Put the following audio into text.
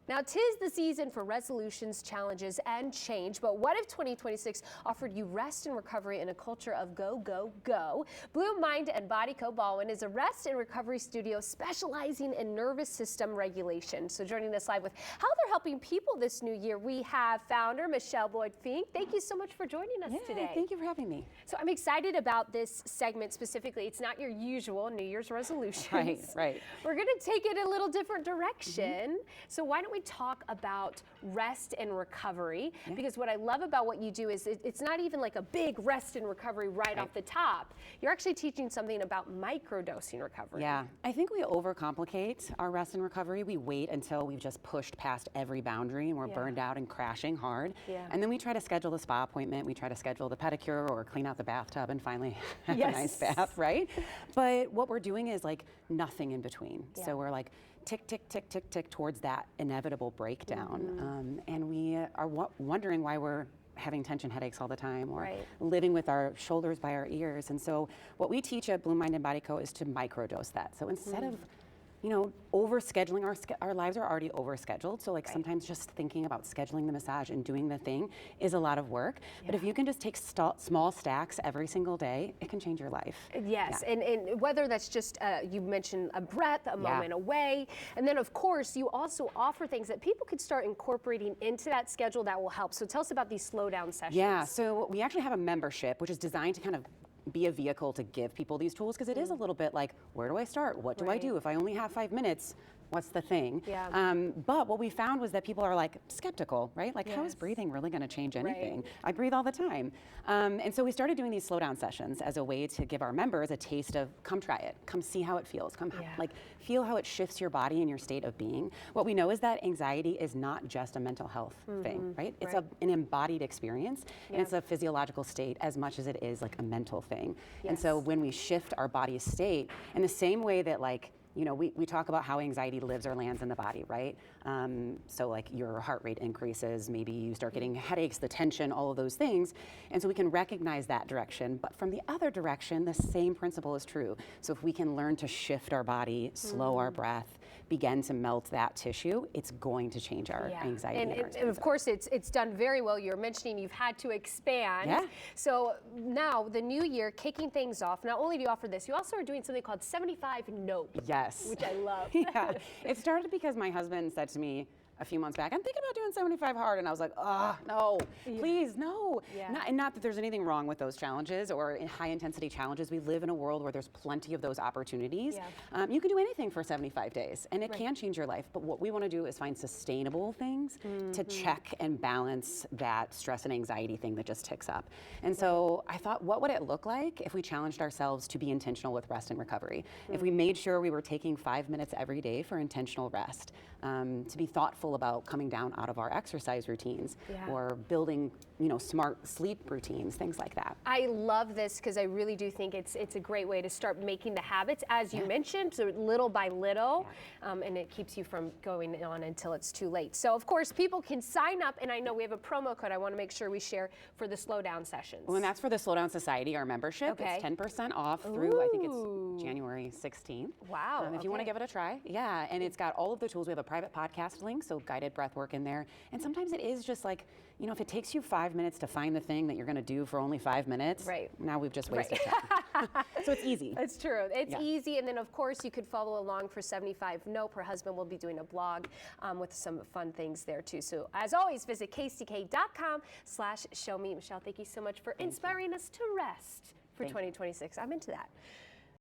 Now, 'tis the season for resolutions, challenges, and change, but what if 2026 offered you rest and recovery in a culture of go, go, go? Blue Mind and Body Co. Ballwin is a rest and recovery studio specializing in nervous system regulation. So joining us live with how they're helping people this new year, we have founder Michelle Boyd-Fink. Thank you so much for joining us today. Thank you for having me. So I'm excited about this segment specifically. It's not your usual New Year's resolutions. Right. We're going to take it a little different direction. So why don't we talk about rest and recovery? Because what I love about what you do is it's not even like a big rest and recovery right off the top. You're actually teaching something about microdosing recovery. Yeah, I think we overcomplicate our rest and recovery. We wait until we've just pushed past every boundary and we're burned out and crashing hard. And then we try to schedule the spa appointment, we try to schedule the pedicure or clean out the bathtub and finally have a nice bath, right? But what we're doing is like nothing in between. So we're like tick, tick, tick, tick, tick towards that inevitable breakdown. And we are wondering why we're having tension headaches all the time or living with our shoulders by our ears. And so what we teach at Blue Mind and Body Co. is to microdose that. So instead of overscheduling, our lives are already overscheduled. So like sometimes just thinking about scheduling the massage and doing the thing is a lot of work. But if you can just take small stacks every single day, it can change your life. Yes, and whether that's just, you mentioned a breath, a moment away. And then of course, you also offer things that people could start incorporating into that schedule that will help. So tell us about these slow down sessions. Yeah, so we actually have a membership, which is designed to kind of be a vehicle to give people these tools, because it is a little bit like, where do I start? What do I do? If I only have 5 minutes, what's the thing? But what we found was that people are like skeptical, right? Like, how is breathing really going to change anything? I breathe all the time. And so we started doing these slow down sessions as a way to give our members a taste of, come try it, come see how it feels, come like feel how it shifts your body and your state of being. What we know is that anxiety is not just a mental health thing, right? It's an embodied experience, and it's a physiological state as much as it is like a mental thing. And so when we shift our body's state in the same way that like, we talk about how anxiety lives or lands in the body, right? So like your heart rate increases, maybe you start getting headaches, the tension, all of those things. And so we can recognize that direction. But from the other direction, the same principle is true. So if we can learn to shift our body, slow our breath, begin to melt that tissue, it's going to change our anxiety. And of course, it's done very well. You're mentioning you've had to expand. So now the new year, kicking things off, not only do you offer this, you also are doing something called 75 Nope. Which I love. It started because my husband said to me a few months back, I'm thinking about doing 75 hard, and I was like, no, please, no. Not that there's anything wrong with those challenges or in high intensity challenges. We live in a world where there's plenty of those opportunities. You can do anything for 75 days, and it can change your life. But what we want to do is find sustainable things to check and balance that stress and anxiety thing that just ticks up. And so I thought, what would it look like if we challenged ourselves to be intentional with rest and recovery? If we made sure we were taking 5 minutes every day for intentional rest, to be thoughtful about coming down out of our exercise routines or building, smart sleep routines, things like that. I love this because I really do think it's a great way to start making the habits, as you mentioned, so little by little, and it keeps you from going on until it's too late. So of course, people can sign up, and I know we have a promo code I want to make sure we share for the slow down sessions. Well, and that's for the Slow Down Society, our membership. It's 10% off through, I think it's January 16th. Wow. If you want to give it a try. And it's got all of the tools. We have a private podcast link, so guided breath work in there. And sometimes it is just like, if it takes you 5 minutes to find the thing that you're going to do for only 5 minutes, now we've just wasted time. So it's easy. It's true. It's easy. And then of course you could follow along for 75 Nope. Her husband will be doing a blog with some fun things there too. So as always, visit kck.com/showme. Michelle, thank you so much for inspiring us to rest for 2026. I'm into that.